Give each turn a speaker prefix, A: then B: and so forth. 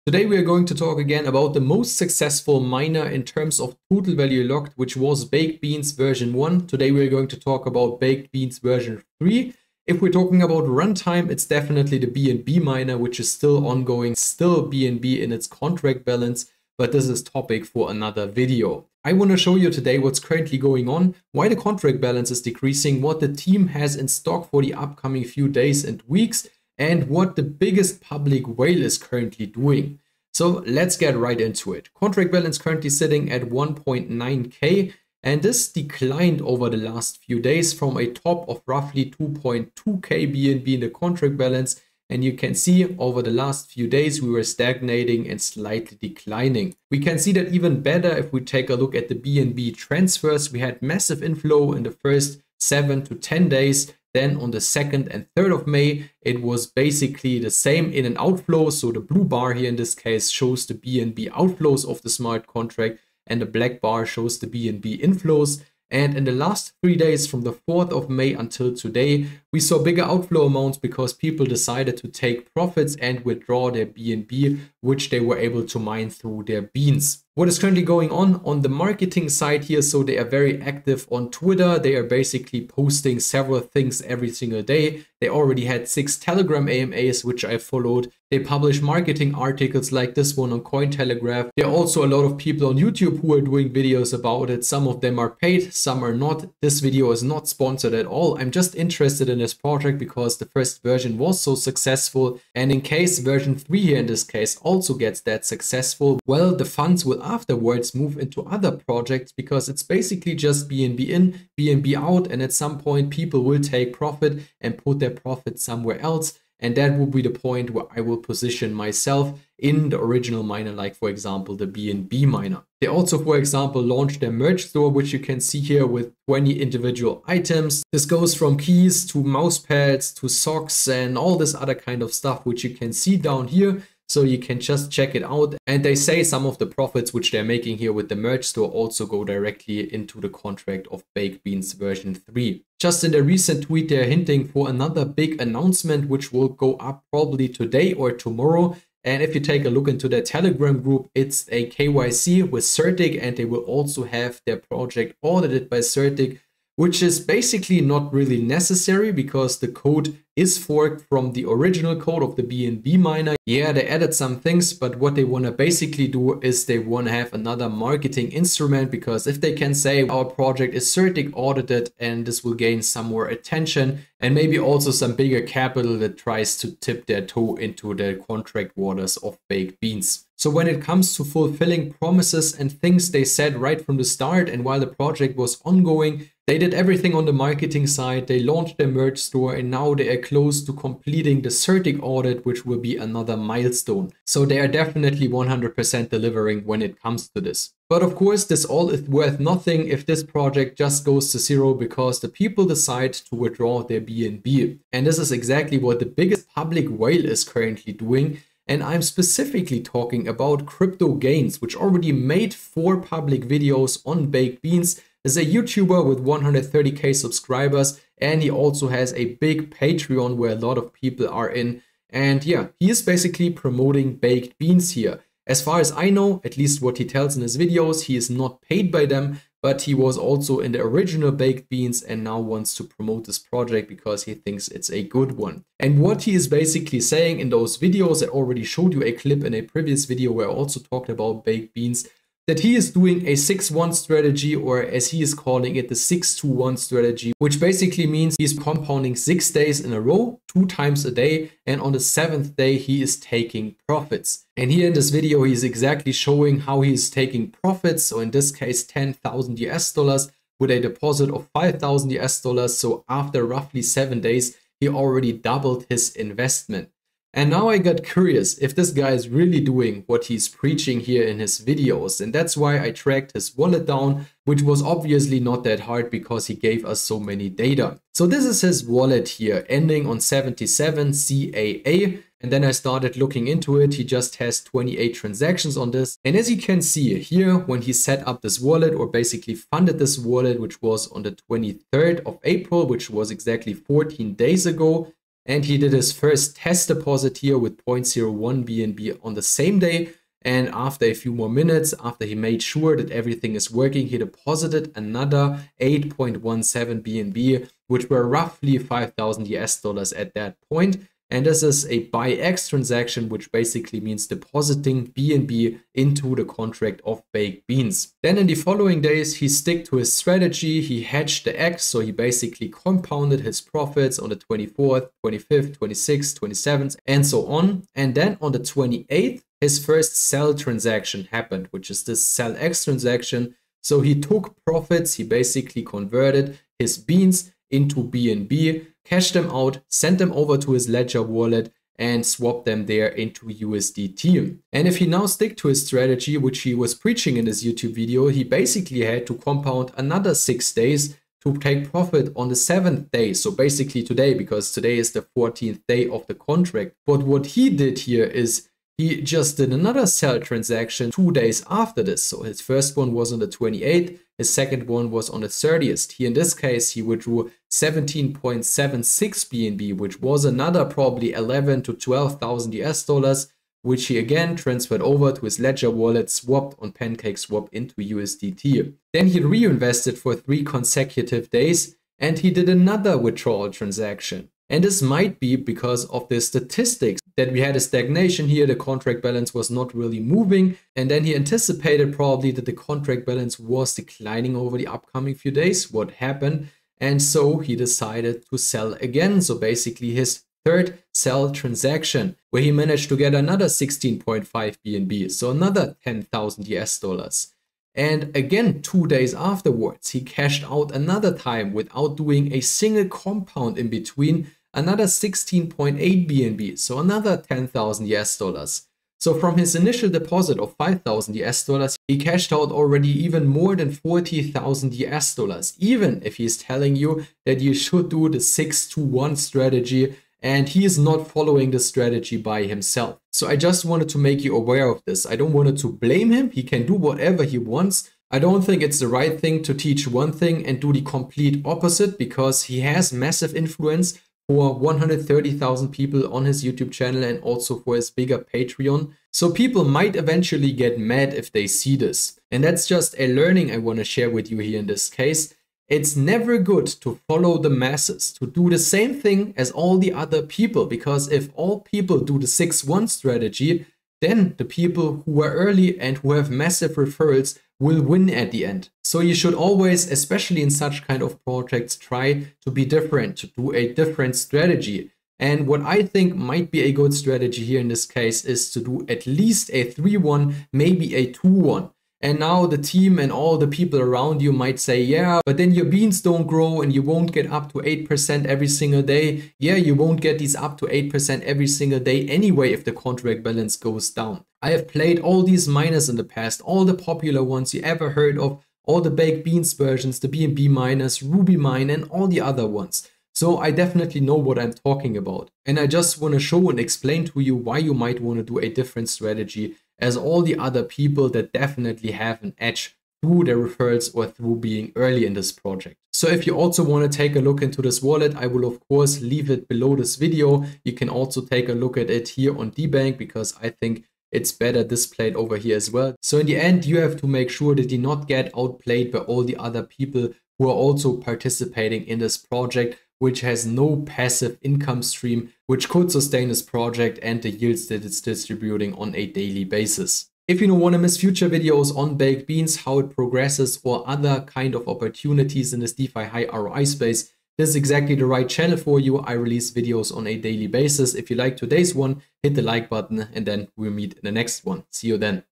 A: Today we are going to talk again about the most successful miner in terms of total value locked, which was Baked Beans version 1. Today we are going to talk about Baked Beans version 3. If we're talking about runtime, it's definitely the bnbminer, which is still ongoing, still BNB in its contract balance, but this is topic for another video. I want to show you today what's currently going on, why the contract balance is decreasing, what the team has in stock for the upcoming few days and weeks, and what the biggest public whale is currently doing. So let's get right into it. Contract balance currently sitting at 1.9k, and this declined over the last few days from a top of roughly 2.2k BNB in the contract balance. And you can see over the last few days we were stagnating and slightly declining. We can see that even better if we take a look at the BNB transfers. We had massive inflow in the first 7 to 10 days. Then on the 2nd and 3rd of May, it was basically the same in and outflow. So the blue bar here in this case shows the BNB outflows of the smart contract, and the black bar shows the BNB inflows. And in the last 3 days from the 4th of May until today, we saw bigger outflow amounts because people decided to take profits and withdraw their BNB, which they were able to mine through their beans. What is currently going on the marketing side here? So they are very active on Twitter. They are basically posting several things every single day. They already had 6 Telegram AMAs, which I followed. They publish marketing articles like this one on Cointelegraph. There are also a lot of people on YouTube who are doing videos about it. Some of them are paid, some are not. This video is not sponsored at all. I'm just interested in this project because the first version was so successful. And in case version 3 here in this case also gets that successful, well, the funds will afterwards move into other projects because it's basically just BNB in, BNB out, and at some point people will take profit and put their profit somewhere else. And that will be the point where I will position myself in the original miner, like for example, the bnbminer. They also, for example, launched their merch store, which you can see here with 20 individual items. This goes from keys to mouse pads to socks and all this other kind of stuff, which you can see down here. So you can just check it out. And they say some of the profits which they're making here with the merch store also go directly into the contract of Baked Beans version 3. Just in the recent tweet, they're hinting for another big announcement, which will go up probably today or tomorrow. And if you take a look into their Telegram group, it's a KYC with Certic, and they will also have their project audited by Certic, which is basically not really necessary because the code is forked from the original code of the bnbminer. Yeah, they added some things, but what they want to basically do is they want to have another marketing instrument, because if they can say our project is Certic audited, and this will gain some more attention and maybe also some bigger capital that tries to tip their toe into the contract waters of Baked Beans. So when it comes to fulfilling promises and things they said right from the start, and while the project was ongoing, they did everything on the marketing side. They launched their merch store, and now they are close to completing the Certic audit, which will be another milestone. So they are definitely 100% delivering when it comes to this. But of course, this all is worth nothing if this project just goes to zero because the people decide to withdraw their BNB. And this is exactly what the biggest public whale is currently doing. And I'm specifically talking about Crypto Gains, which already made 4 public videos on Baked Beans. Is a YouTuber with 130k subscribers, and he also has a big Patreon where a lot of people are in. And yeah, he is basically promoting Baked Beans here. As far as I know, at least what he tells in his videos, he is not paid by them, but he was also in the original Baked Beans and now wants to promote this project because he thinks it's a good one. And what he is basically saying in those videos, I already showed you a clip in a previous video where I also talked about Baked Beans, that he is doing a 6-1 strategy, or as he is calling it, the 6-2-1 strategy, which basically means he's compounding 6 days in a row, 2 times a day, and on the 7th day he is taking profits. And here in this video he is exactly showing how he is taking profits. So in this case 10,000 US dollars with a deposit of 5,000 US dollars. So after roughly 7 days he already doubled his investment. And now I got curious if this guy is really doing what he's preaching here in his videos. And that's why I tracked his wallet down, which was obviously not that hard because he gave us so many data. So this is his wallet here, ending on 77 CAA. And then I started looking into it. He just has 28 transactions on this. And as you can see here, when he set up this wallet, or basically funded this wallet, which was on the 23rd of April, which was exactly 14 days ago, And he did his first test deposit here with 0.01 BNB on the same day. And after a few more minutes, after he made sure that everything is working, he deposited another 8.17 BNB, which were roughly 5,000 US dollars at that point. And this is a buy X transaction, which basically means depositing BNB into the contract of baked beans. Then in the following days, he stuck to his strategy. He hedged the X, so he basically compounded his profits on the 24th, 25th, 26th, 27th, and so on. And then on the 28th, his first sell transaction happened, which is this sell X transaction. So he took profits, he basically converted his beans into BNB, cashed them out, sent them over to his Ledger wallet, and swapped them there into USDT. And if he now stick to his strategy, which he was preaching in this YouTube video, he basically had to compound another 6 days to take profit on the 7th day. So basically today, because today is the 14th day of the contract. But what he did here is he just did another sell transaction 2 days after this. So his first one was on the 28th, his second one was on the 30th. Here in this case, he withdrew 17.76 BNB, which was another probably 11 to 12,000 US dollars, which he again transferred over to his Ledger wallet, swapped on PancakeSwap into USDT. Then he reinvested for 3 consecutive days, and he did another withdrawal transaction. And this might be because of the statistics that we had a stagnation here, the contract balance was not really moving, and then he anticipated probably that the contract balance was declining over the upcoming few days. What happened? And so he decided to sell again. So basically his third sell transaction, where he managed to get another 16.5 BNB, so another 10,000 US dollars. And again, 2 days afterwards, he cashed out another time without doing a single compound in between, another 16.8 BNB, so another 10,000 US dollars. So from his initial deposit of 5,000 US dollars, he cashed out already even more than 40,000 US dollars, even if he's telling you that you should do the 6-to-1 strategy, and he is not following the strategy by himself. So I just wanted to make you aware of this. I don't want to blame him. He can do whatever he wants. I don't think it's the right thing to teach one thing and do the complete opposite, because he has massive influence for 130,000 people on his YouTube channel and also for his bigger Patreon. So people might eventually get mad if they see this. And that's just a learning I want to share with you here in this case. It's never good to follow the masses, to do the same thing as all the other people, because if all people do the 6-1 strategy, then the people who are early and who have massive referrals will win at the end. So you should always, especially in such kind of projects, try to be different, to do a different strategy. And what I think might be a good strategy here in this case is to do at least a 3-1, maybe a 2-1. And now the team and all the people around you might say, yeah, but then your beans don't grow and you won't get up to 8% every single day. Yeah, you won't get these up to 8% every single day anyway if the contract balance goes down. I have played all these miners in the past, all the popular ones you ever heard of, all the baked beans versions, the BNB miners, Ruby Mine, and all the other ones. So I definitely know what I'm talking about. And I just want to show and explain to you why you might want to do a different strategy as all the other people that definitely have an edge through their referrals or through being early in this project. So if you also want to take a look into this wallet, I will of course leave it below this video. You can also take a look at it here on DBank, because I think it's better displayed over here as well. So in the end, you have to make sure that you not get outplayed by all the other people who are also participating in this project, which has no passive income stream, which could sustain this project and the yields that it's distributing on a daily basis. If you don't want to miss future videos on baked beans, how it progresses, or other kind of opportunities in this DeFi high ROI space, this is exactly the right channel for you. I release videos on a daily basis. If you like today's one, hit the like button, and then we'll meet in the next one. See you then.